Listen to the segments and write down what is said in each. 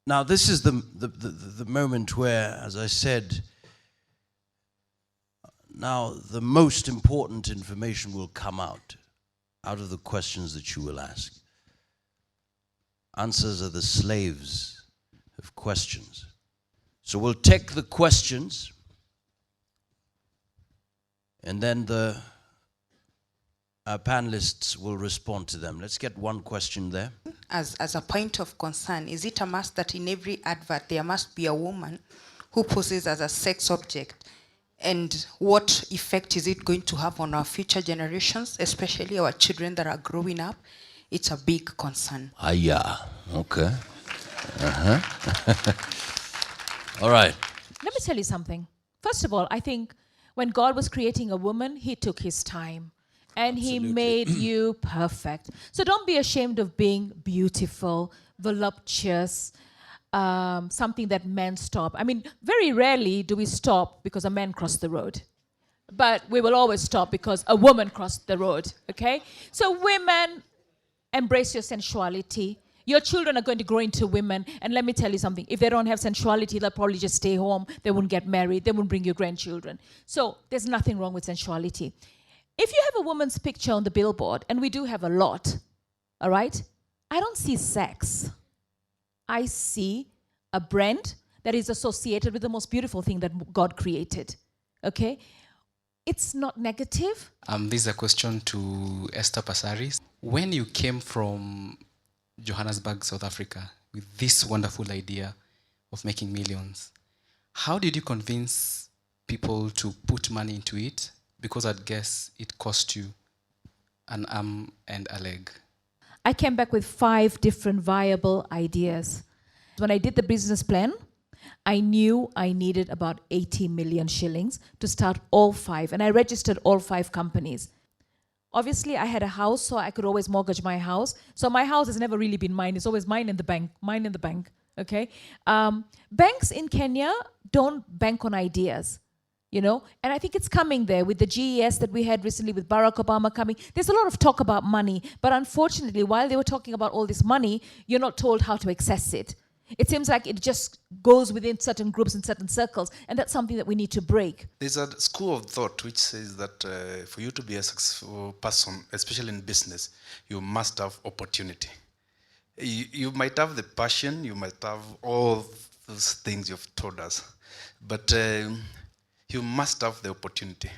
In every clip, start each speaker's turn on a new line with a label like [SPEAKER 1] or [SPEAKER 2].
[SPEAKER 1] Now, this is the moment where, as I said, now the most important information will come out of the questions that you will ask. Answers are the slaves of questions. So we'll take the questions, and then our panelists will respond to them. Let's get one question there.
[SPEAKER 2] As a point of concern, is it a must that in every advert there must be a woman who poses as a sex object? And what effect is it going to have on our future generations, especially our children that are growing up? It's a big concern.
[SPEAKER 1] Yeah, okay. All right.
[SPEAKER 3] Let me tell you something. First of all, I think when God was creating a woman, he took his time. And
[SPEAKER 1] Absolutely.
[SPEAKER 3] he made you perfect. So don't be ashamed of being beautiful, voluptuous, something that men stop. I mean, very rarely do we stop because a man crossed the road. But we will always stop because a woman crossed the road, okay? So women, embrace your sensuality. Your children are going to grow into women. And let me tell you something. If they don't have sensuality, they'll probably just stay home. They won't get married. They won't bring you grandchildren. So there's nothing wrong with sensuality. If you have a woman's picture on the billboard, and we do have a lot, all right, I don't see sex. I see a brand that is associated with the most beautiful thing that God created, okay? It's not negative.
[SPEAKER 4] This is a question to Esther Passaris. When you came from Johannesburg, South Africa, with this wonderful idea of making millions, how did you convince people to put money into it? Because I'd guess it cost you an arm and a leg.
[SPEAKER 3] I came back with 5 different viable ideas. When I did the business plan, I knew I needed about 80 million shillings to start all 5. And I registered all 5 companies. Obviously, I had a house, so I could always mortgage my house. So my house has never really been mine. It's always mine in the bank, okay? Banks in Kenya don't bank on ideas. You know, and I think it's coming there with the GES that we had recently with Barack Obama coming. There's a lot of talk about money, but unfortunately, while they were talking about all this money, you're not told how to access it. It seems like it just goes within certain groups and certain circles, and that's something that we need to break.
[SPEAKER 5] There's a school of thought which says that for you to be a successful person, especially in business, you must have opportunity. You might have the passion, you might have all those things you've told us, but you must have the opportunity.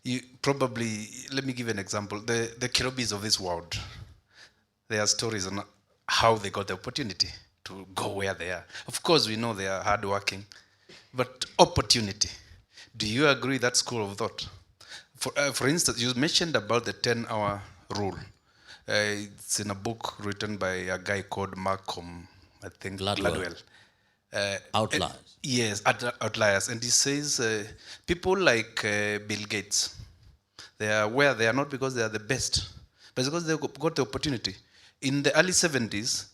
[SPEAKER 5] You probably, let me give an example. The Kirobis of this world, there are stories on how they got the opportunity to go where they are. Of course, we know they are hardworking, but opportunity. Do you agree that school of thought? For instance, you mentioned about the 10-hour rule. It's in a book written by a guy called Malcolm, I think, Gladwell.
[SPEAKER 1] Outliers.
[SPEAKER 5] Yes, outliers. And he says people like Bill Gates, they are where they are not because they are the best, but it's because they got the opportunity. In the early 70s,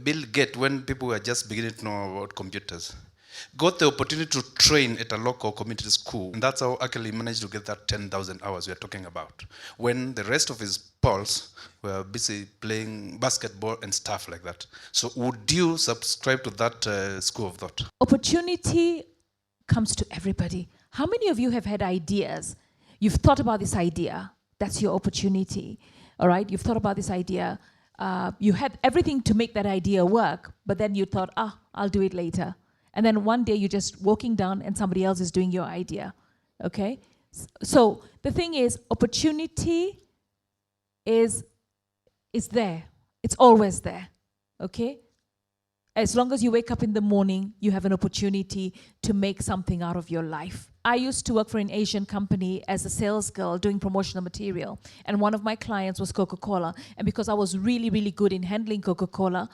[SPEAKER 5] Bill Gates, when people were just beginning to know about computers, got the opportunity to train at a local community school. And that's how actually he managed to get that 10,000 hours we are talking about, when the rest of his pals were busy playing basketball and stuff like that. So would you subscribe to that school of thought?
[SPEAKER 3] Opportunity comes to everybody. How many of you have had ideas? You've thought about this idea. That's your opportunity. All right? You've thought about this idea. You had everything to make that idea work, but then you thought, I'll do it later. And then one day you're just walking down and somebody else is doing your idea, okay? So the thing is, opportunity is there. It's always there, okay? As long as you wake up in the morning, you have an opportunity to make something out of your life. I used to work for an Asian company as a sales girl doing promotional material. And one of my clients was Coca-Cola. And because I was really, really good in handling Coca-Cola,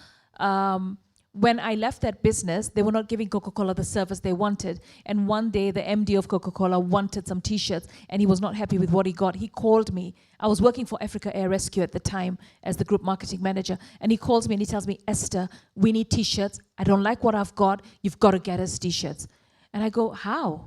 [SPEAKER 3] when I left that business, they were not giving Coca-Cola the service they wanted. And one day, the MD of Coca-Cola wanted some T-shirts, and he was not happy with what he got. He called me. I was working for Africa Air Rescue at the time as the group marketing manager. And he calls me and he tells me, Esther, we need T-shirts. I don't like what I've got. You've got to get us T-shirts. And I go, how?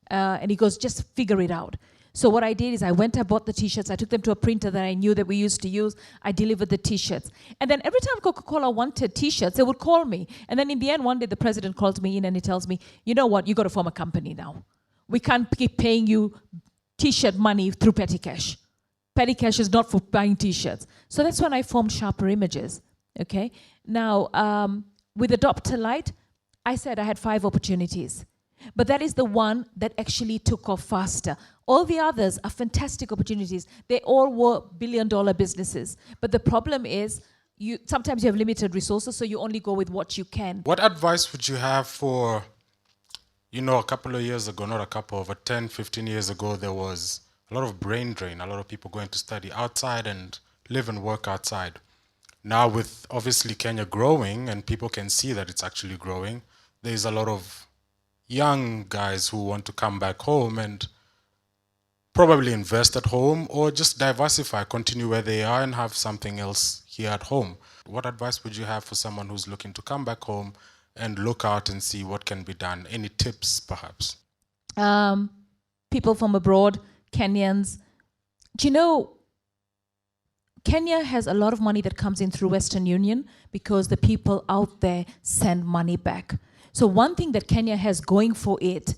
[SPEAKER 3] And he goes, just figure it out. So what I did is I went, I bought the t-shirts, I took them to a printer that I knew that we used to use, I delivered the t-shirts. And then every time Coca-Cola wanted t-shirts, they would call me. And then in the end, one day the president calls me in and he tells me, you know what, you got to form a company now. We can't keep paying you t-shirt money through petty cash. Petty cash is not for buying t-shirts. So that's when I formed Sharper Images, okay? Now, with Adopt a Light, I said I had 5 opportunities. But that is the one that actually took off faster. All the others are fantastic opportunities. They all were billion-dollar businesses. But the problem is, sometimes you have limited resources, so you only go with what you can.
[SPEAKER 6] What advice would you have for, you know, a couple of years ago, not a couple, but 10, 15 years ago, there was a lot of brain drain, a lot of people going to study outside and live and work outside. Now with obviously Kenya growing, and people can see that it's actually growing, there's a lot of young guys who want to come back home and probably invest at home or just diversify, continue where they are and have something else here at home. What advice would you have for someone who's looking to come back home and look out and see what can be done? Any tips, perhaps?
[SPEAKER 3] People from abroad, Kenyans. Do you know, Kenya has a lot of money that comes in through Western Union because the people out there send money back. So one thing that Kenya has going for it's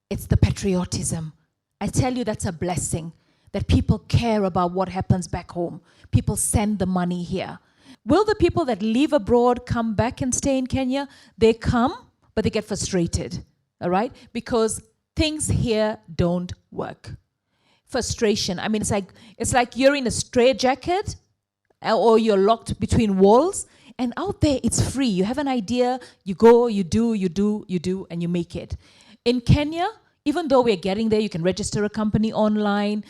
[SPEAKER 3] the patriotism. I tell you, that's a blessing, that people care about what happens back home. People send the money here. Will the people that live abroad come back and stay in Kenya? They come, but they get frustrated, all right? Because things here don't work. Frustration. I mean, it's like you're in a straitjacket or you're locked between walls. And out there, it's free. You have an idea, you go, you do, and you make it. In Kenya, even though we're getting there, you can register a company online.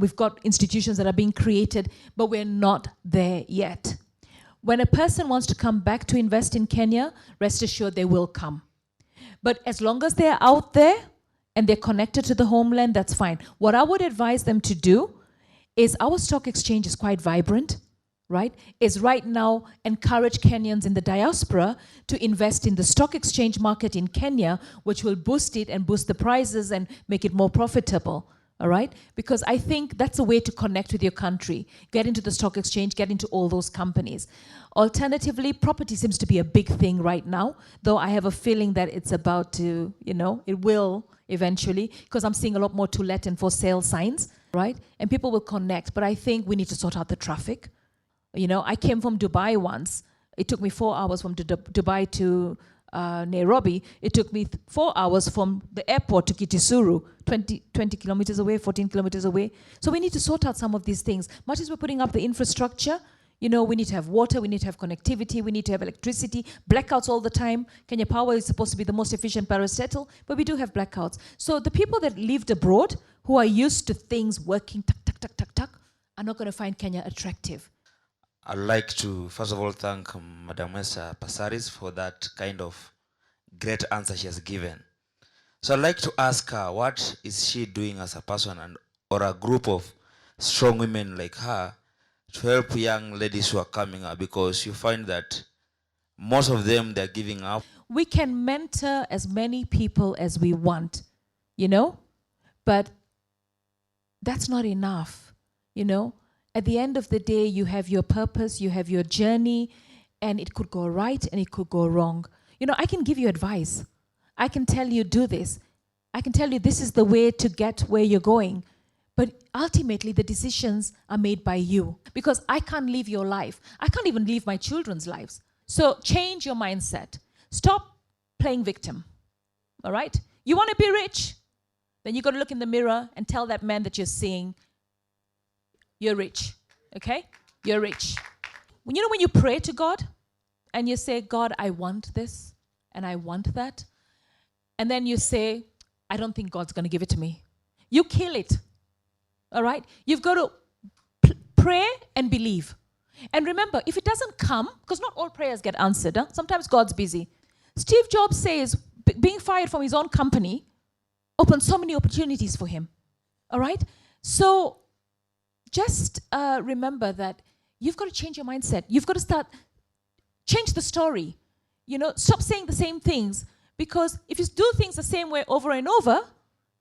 [SPEAKER 3] We've got institutions that are being created, but we're not there yet. When a person wants to come back to invest in Kenya, rest assured they will come. But as long as they're out there and they're connected to the homeland, that's fine. What I would advise them to do is, our stock exchange is quite vibrant, right? Is right now encourage Kenyans in the diaspora to invest in the stock exchange market in Kenya, which will boost it and boost the prices and make it more profitable, all right? Because I think that's a way to connect with your country. Get into the stock exchange, get into all those companies. Alternatively, property seems to be a big thing right now, though I have a feeling that it's about to, you know, it will eventually, because I'm seeing a lot more to let and for sale signs, right? And people will connect, but I think we need to sort out the traffic. You know, I came from Dubai once. It took me 4 hours from Dubai to Nairobi. It took me 4 hours from the airport to Kitisuru, 20 kilometers away, 14 kilometers away. So we need to sort out some of these things. Much as we're putting up the infrastructure, you know, we need to have water, we need to have connectivity, we need to have electricity, blackouts all the time. Kenya Power is supposed to be the most efficient parastatal, but we do have blackouts. So the people that lived abroad, who are used to things working, tuck, tuck, tuck, tuck, tuck, are not going to find Kenya attractive.
[SPEAKER 7] I'd like to, first of all, thank Madam Wesa Pasaris for that kind of great answer she has given. So I'd like to ask her, what is she doing as a person or a group of strong women like her to help young ladies who are coming up? Because you find that most of them, they're giving up.
[SPEAKER 3] We can mentor as many people as we want, you know, but that's not enough, you know. At the end of the day, you have your purpose, you have your journey, and it could go right and it could go wrong. You know, I can give you advice. I can tell you, do this. I can tell you, this is the way to get where you're going. But ultimately, the decisions are made by you. Because I can't live your life. I can't even live my children's lives. So change your mindset. Stop playing victim. All right? You want to be rich? Then you got to look in the mirror and tell that man that you're seeing, you're rich, okay? You're rich. You know when you pray to God and you say, God, I want this and I want that, and then you say, I don't think God's going to give it to me. You kill it, all right? You've got to pray and believe. And remember, if it doesn't come, because not all prayers get answered, huh? Sometimes God's busy. Steve Jobs says being fired from his own company opened so many opportunities for him, all right? So just remember that you've got to change your mindset. You've got to change the story. You know, stop saying the same things, because if you do things the same way over and over,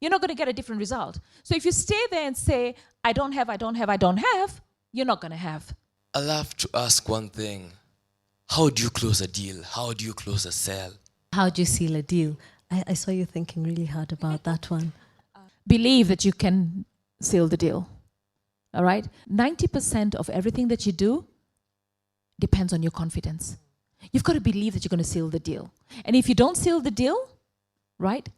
[SPEAKER 3] you're not going to get a different result. So if you stay there and say, I don't have, you're not going to have.
[SPEAKER 8] I love to ask one thing. How do you close a deal? How do you close a sale?
[SPEAKER 9] How do you seal a deal? I saw you thinking really hard about that one.
[SPEAKER 3] Believe that you can seal the deal. All right? 90% of everything that you do depends on your confidence. You've got to believe that you're going to seal the deal. And if you don't seal the deal, right,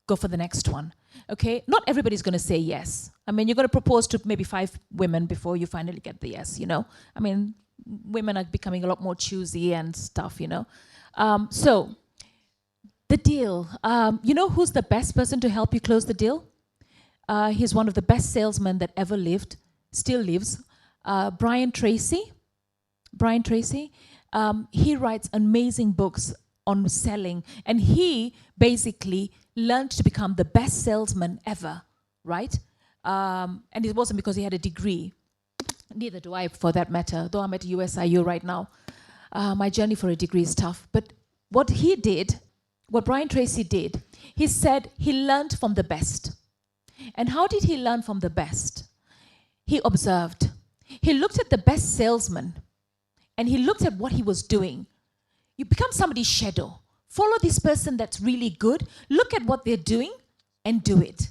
[SPEAKER 3] go for the next one. Okay? Not everybody's going to say yes. I mean, you're going to propose to maybe 5 women before you finally get the yes, you know? I mean, women are becoming a lot more choosy and stuff, you know? So, the deal. You know who's the best person to help you close the deal? He's one of the best salesmen that ever lived, still lives. Brian Tracy. Brian Tracy. He writes amazing books on selling, and he basically learned to become the best salesman ever, right? And it wasn't because he had a degree. Neither do I, for that matter, though I'm at USIU right now. My journey for a degree is tough. But what he did, what Brian Tracy did, he said he learned from the best. And how did he learn from the best? He observed. He looked at the best salesman, and he looked at what he was doing. You become somebody's shadow. Follow this person that's really good. Look at what they're doing and do it.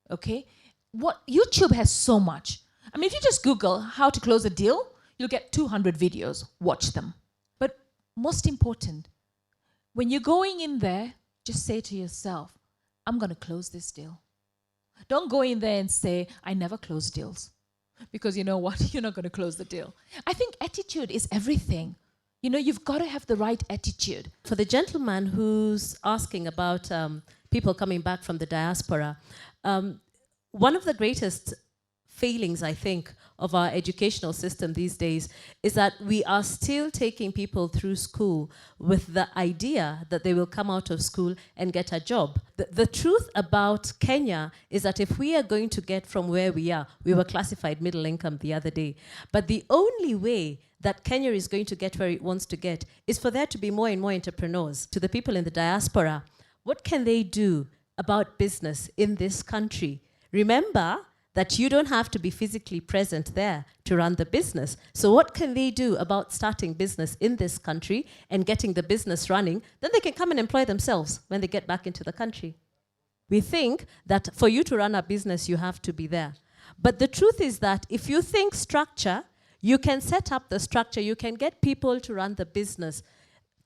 [SPEAKER 3] Okay? What YouTube has so much. I mean, if you just Google how to close a deal, you'll get 200 videos. Watch them. But most important, when you're going in there, just say to yourself, I'm going to close this deal. Don't go in there and say, I never close deals. Because you know what? You're not going to close the deal. I think attitude is everything. You know, you've got to have the right attitude.
[SPEAKER 9] For the gentleman who's asking about people coming back from the diaspora, one of the greatest failings, I think, of our educational system these days is that we are still taking people through school with the idea that they will come out of school and get a job. The truth about Kenya is that if we are going to get from where we are, we were classified middle income the other day, but the only way that Kenya is going to get where it wants to get is for there to be more and more entrepreneurs. To the people in the diaspora, what can they do about business in this country? Remember that you don't have to be physically present there to run the business. So what can they do about starting business in this country and getting the business running? Then they can come and employ themselves when they get back into the country. We think that for you to run a business, you have to be there. But the truth is that if you think structure, you can set up the structure, you can get people to run the business.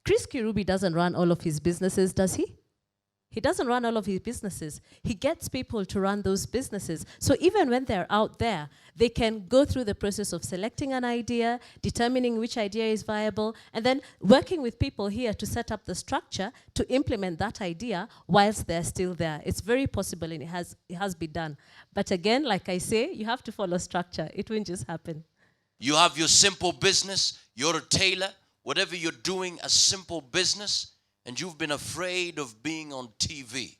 [SPEAKER 9] Chris Kirubi doesn't run all of his businesses, does he? He doesn't run all of his businesses. He gets people to run those businesses. So even when they're out there, they can go through the process of selecting an idea, determining which idea is viable, and then working with people here to set up the structure to implement that idea whilst they're still there. It's very possible, and it has been done. But again, like I say, you have to follow structure. It won't just happen.
[SPEAKER 1] You have your simple business, you're a tailor, whatever you're doing, a simple business, and you've been afraid of being on TV.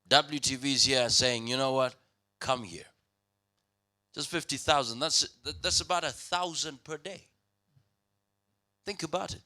[SPEAKER 1] WTV is here saying, you know what, come here. Just 50,000, that's about 1,000 per day. Think about it.